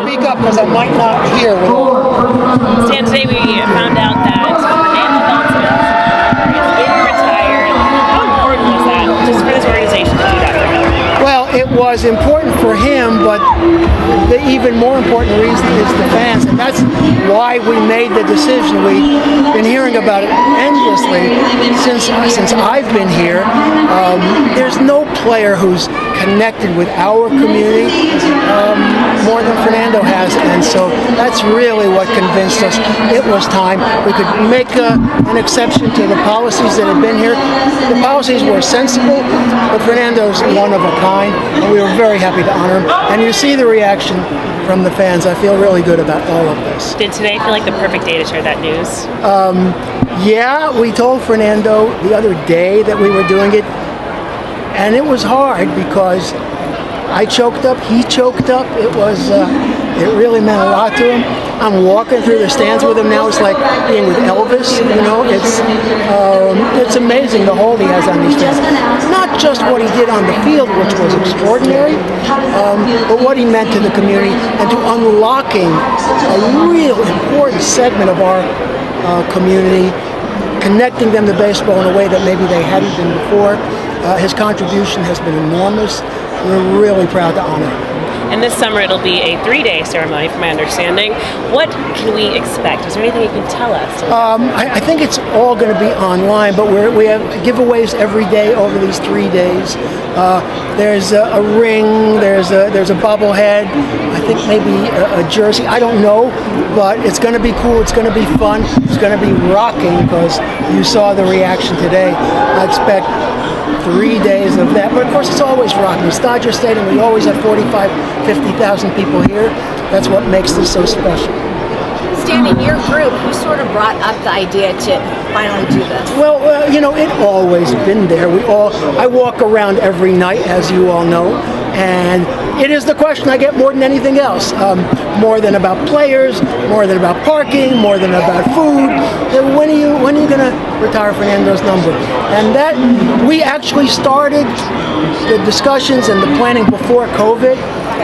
speak up because I might not hear. Stan, today we found out that Fernando Valenzuela is being retired. How important was that just for this organization to do that for him? Well, it was important for him, but the even more important reason is the fans, and that's why we made the decision. We've been hearing about it endlessly since I've been here. There's no player who's connected with our community more than Fernando has, and so that's really what convinced us it was time. We could make an exception to the policies that have been here. The policies were sensible, but Fernando's one of a kind, and we were very happy to honor him. And you see the reaction from the fans. I feel really good about all of this. Did today feel like the perfect day to share that news? Yeah, we told Fernando the other day that we were doing it, and it was hard because I choked up, he choked up. It really meant a lot to him. I'm walking through the stands with him now. It's like being with Elvis, you know. It's amazing the hold he has on these fans. Not just what he did on the field, which was extraordinary, but what he meant to the community and to unlocking a real important segment of our community, connecting them to baseball in a way that maybe they hadn't been before. His contribution has been enormous. We're really proud to honor him. And this summer it'll be a 3-day ceremony, from my understanding. What can we expect? Is there anything you can tell us? I think it's all going to be online, but we have giveaways every day over these 3 days. There's a ring, there's a bobblehead, I think maybe a jersey. I don't know, but it's going to be cool. It's going to be fun. It's going to be rocking because you saw the reaction today. I expect 3 days of that, but of course it's always rocking. It's Dodgers Stadium. We always have 50,000 people here. That's what makes this so special. Stan, in your group, who sort of brought up the idea to finally do this? Well, it always been there. I walk around every night, as you all know, and it is the question I get more than anything else. More than about players, more than about parking, more than about food. When are you going to retire Fernando's number? And that we actually started the discussions and the planning before COVID.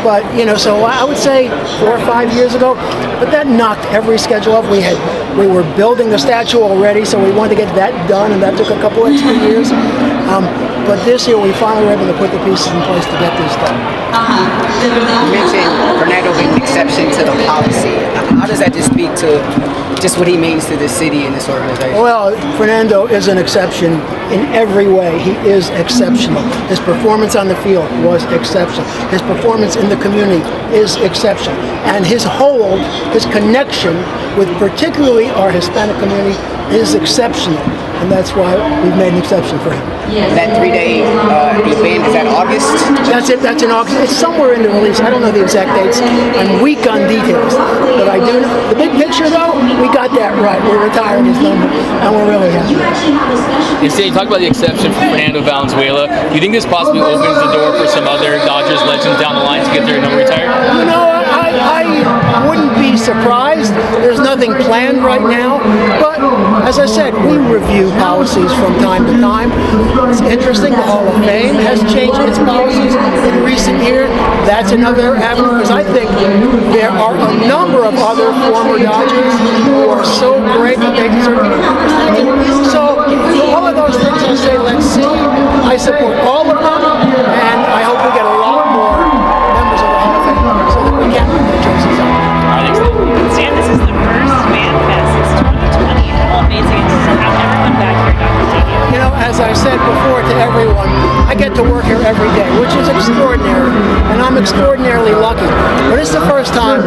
But so I would say 4 or 5 years ago. But that knocked every schedule off. We were building the statue already, so we wanted to get that done, and that took a couple extra years. But this year we finally were able to put the pieces in place to get this done. You mentioned Fernando being an exception to the policy. How does that just speak to just what he means to the city and this organization? Well, Fernando is an exception in every way. He is exceptional. His performance on the field was exceptional. His performance in the community is exceptional. And his hold, his connection with particularly our Hispanic community is exceptional. And that's why we've made an exception for him. That 3-day event, is that August? That's it. That's in August. It's somewhere in the release. I don't know the exact dates. I'm weak on details. But I do know. The big picture, though, we got that right. We're retiring his number, and we're really happy. Instead, you talk about the exception for Fernando Valenzuela. Do you think this possibly opens the door for some other Dodgers legends down the line to get their number retired? I wouldn't be surprised. There's nothing planned right now. But as I said, we review policies from time to time. It's interesting. The Hall of Fame has changed its policies in recent years. That's another avenue because I think there are a number of other former Dodgers who are so great that they deserve to be represented. So all of those things I say, let's see. I support all of them, and I hope we get a lot more members of the Hall of Fame so that we can put their jerseys on. Stan, this is the first FanFest since 2020. How amazing it is to have everyone back here at Dodger Stadium. As I said before to everyone, I get to work here every day, which is extraordinary, and I'm extraordinarily lucky. But it's the first time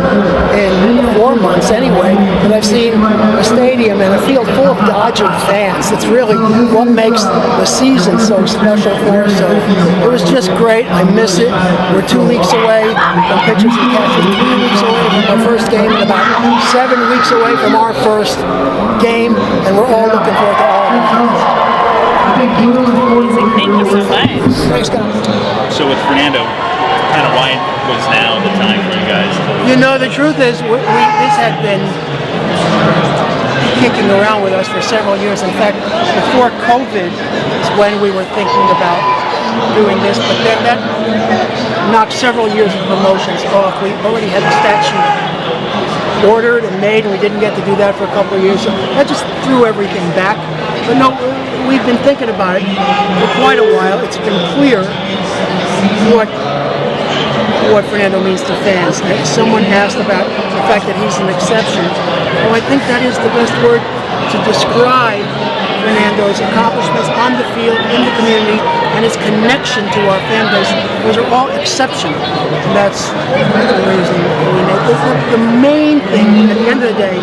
in 4 months, anyway, that I've seen a stadium and a field full of Dodger fans. It's really what makes the season so special for us. So it was just great. I miss it. We're 2 weeks away from pitchers and catchers, 3 weeks away from our first game, and about 7 weeks away from our first game, and we're all looking forward to all of it. Thank you so much. Thanks, guys. So with Fernando, kind of why was now the time for you guys to... The truth is, this had been kicking around with us for several years. In fact, before COVID is when we were thinking about doing this, but then that knocked several years of promotions off. We already had the statue ordered and made, and we didn't get to do that for a couple of years. So that just threw everything back. But no, we've been thinking about it for quite a while. It's been clear what Fernando means to fans. Someone asked about the fact that he's an exception. Well, I think that is the best word to describe Fernando's accomplishments on the field, in the community, and his connection to our fan base. Those are all exceptional. And that's the reason we made it. The main thing at the end of the day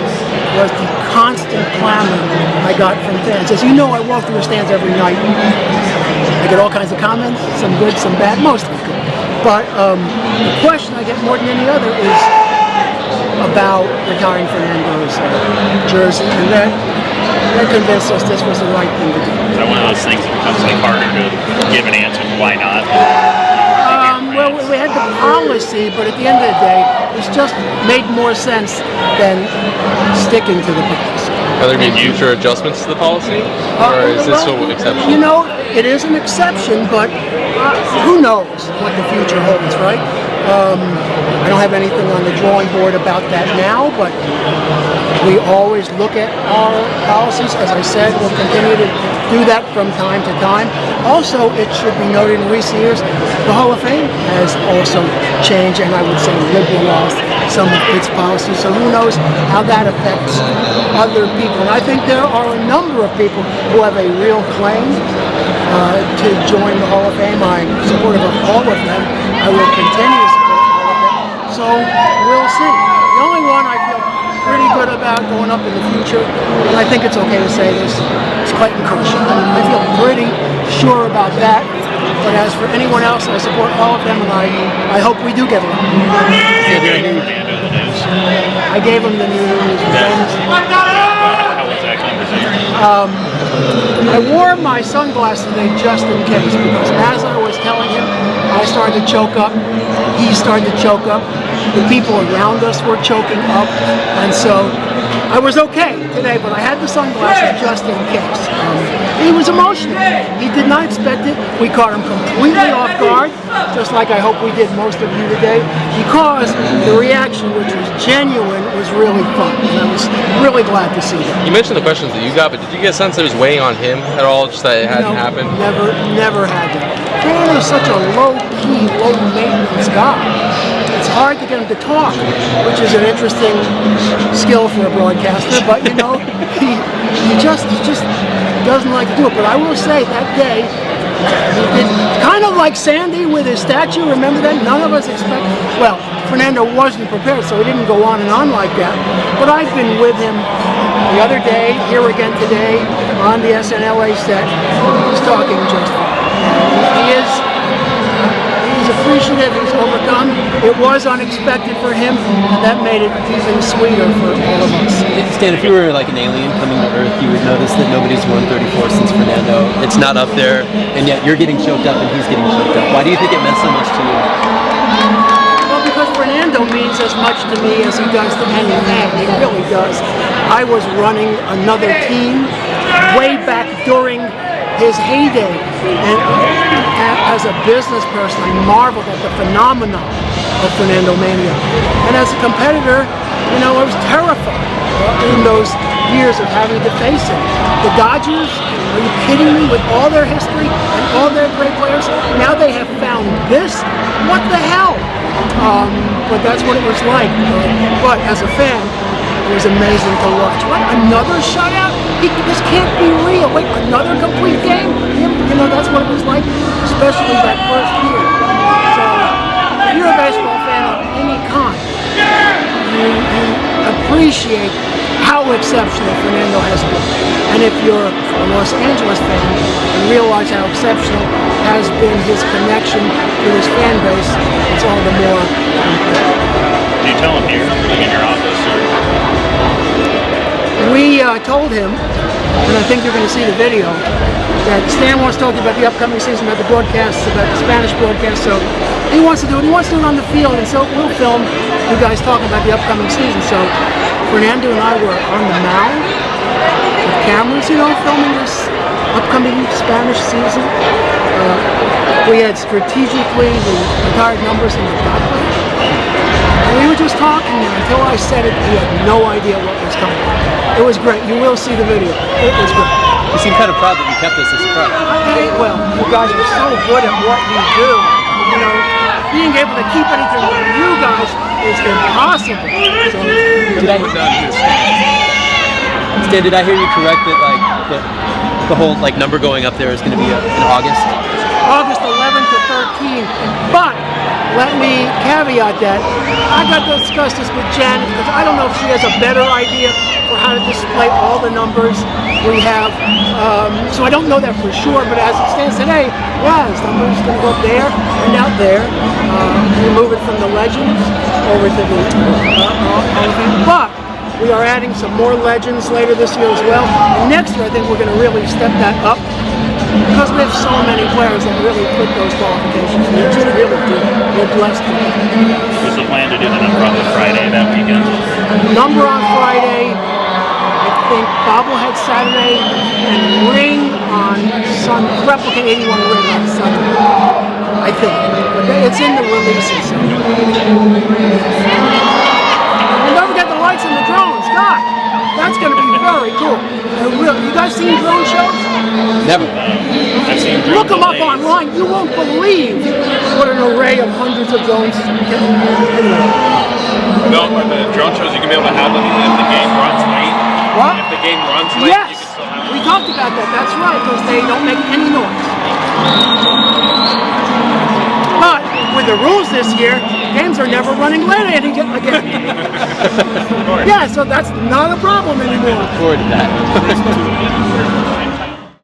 was the constant clamor I got from fans. As you know, I walk through the stands every night. I get all kinds of comments, some good, some bad, mostly good. But the question I get more than any other is about retiring Fernando's jersey, and that convinced us this was the right thing to do. Is that one of those things that becomes like harder to give an answer to why not? Well, we had the policy, but at the end of the day, it's just made more sense than sticking to the policy. Are there any future adjustments to the policy, or is this so exceptional? You know, it is an exception, but who knows what the future holds, right? I don't have anything on the drawing board about that now, but we always look at our policies. As I said, we'll continue to do that from time to time. Also, it should be noted in recent years, the Hall of Fame has also changed, and I would say liberalized some of its policies. So who knows how that affects other people. And I think there are a number of people who have a real claim to join the Hall of Fame. I'm supportive of all of them. I will continue to support all of them. So we'll see. The only one I feel pretty good about going up in the future, and I think it's okay to say this, is Clayton Kershaw. I feel pretty sure about that. But as for anyone else, I support all of them, and I hope we do get along. Fernando the news. I gave him the news. How was that conversation? I wore my sunglasses today just in case, because as I was telling him, I started to choke up. He started to choke up. The people around us were choking up, and so I was okay today, but I had the sunglasses just in case. He was emotional. He did not expect it. We caught him completely off guard, just like I hope we did most of you today, because the reaction, which was genuine, was really fun. And I was really glad to see that. You mentioned the questions that you got, but did you get a sense that it was weighing on him at all, just that it hadn't happened? Never had that. Fernando is such a low-key, low-maintenance guy. It's hard to get him to talk, which is an interesting skill for a broadcaster, but you know, he just doesn't like to do it. But I will say that day, he did kind of like Sandy with his statue. Remember that? None of us expected. Well, Fernando wasn't prepared, so he didn't go on and on like that. But I've been with him the other day, here again today, on the SNLA set. He's talking just fine. He's appreciative, he's overcome. It was unexpected for him, and that made it even sweeter for all of us. Stan, if you were like an alien coming to Earth, you would notice that nobody's won 34 since Fernando. It's not up there, and yet you're getting choked up and he's getting choked up. Why do you think it meant so much to you? Well, because Fernando means as much to me as he does to any fan. He really does. I was running another team way back during his heyday, and as a business person, I marveled at the phenomenon of Fernando Mania. And as a competitor, you know, I was terrified in those years of having to face him. The Dodgers, are you kidding me? With all their history and all their great players, now they have found this? What the hell? But that's what it was like. But as a fan, it was amazing to watch. What, another shutout? This can't be real. Wait, another complete game? You know, that's what it was like, especially that first year. So, if you're a baseball fan of any kind, you appreciate how exceptional Fernando has been. And if you're a Los Angeles fan and realize how exceptional has been his connection to his fan base, it's all the more important. Did you tell him here, like in your office? Or? We told him, and I think you're going to see the video, that Stan wants to talk to you about the upcoming season, about the broadcasts, about the Spanish broadcast. So he wants to do it. He wants to do it on the field, and so we'll film you guys talking about the upcoming season. So Fernando and I were on the mound with cameras, you know, filming this upcoming Spanish season. We had strategically the retired numbers in the background. And we were just talking there until I said it, we had no idea what was coming. It was great. You will see the video. It was great. You seem kind of proud that you kept this a surprise. Well, you guys are so good at what you do. You know, being able to keep anything from you guys is impossible. So, Stan, did I hear you correct that like the whole like number going up there is going to be in August? August 11th to 13th. But let me caveat that I got to discuss this with Janet because I don't know if she has a better idea for how to display all the numbers we have. So I don't know that for sure, but as it stands today, yeah, this number is going to go up there and out there. We move it from the legends over to the but we are adding some more legends later this year as well. And next year, I think we're going to really step that up because we have so many players that really fit those qualifications. We just really do. We're blessed with that. What's the plan to do the number on the Friday that weekend? Number on Friday, I think bobblehead Saturday, and ring on Sunday. Replica 81 ring on Sunday. I think. But it's in the releases. And don't forget the lights and the drones. God, that's going to be very cool. You guys seen drone shows? Never. I've seen Look them up online. You won't believe what an array of hundreds of drones. Anyway. No, but the drone shows you can be able to have them even if the game runs late. What? If the game runs late, Yes, you can still have them. we talked about that. That's right, because they don't make any noise. But with the rules this year, games are never running late again. Yeah, so that's not a problem anymore. Forward to that.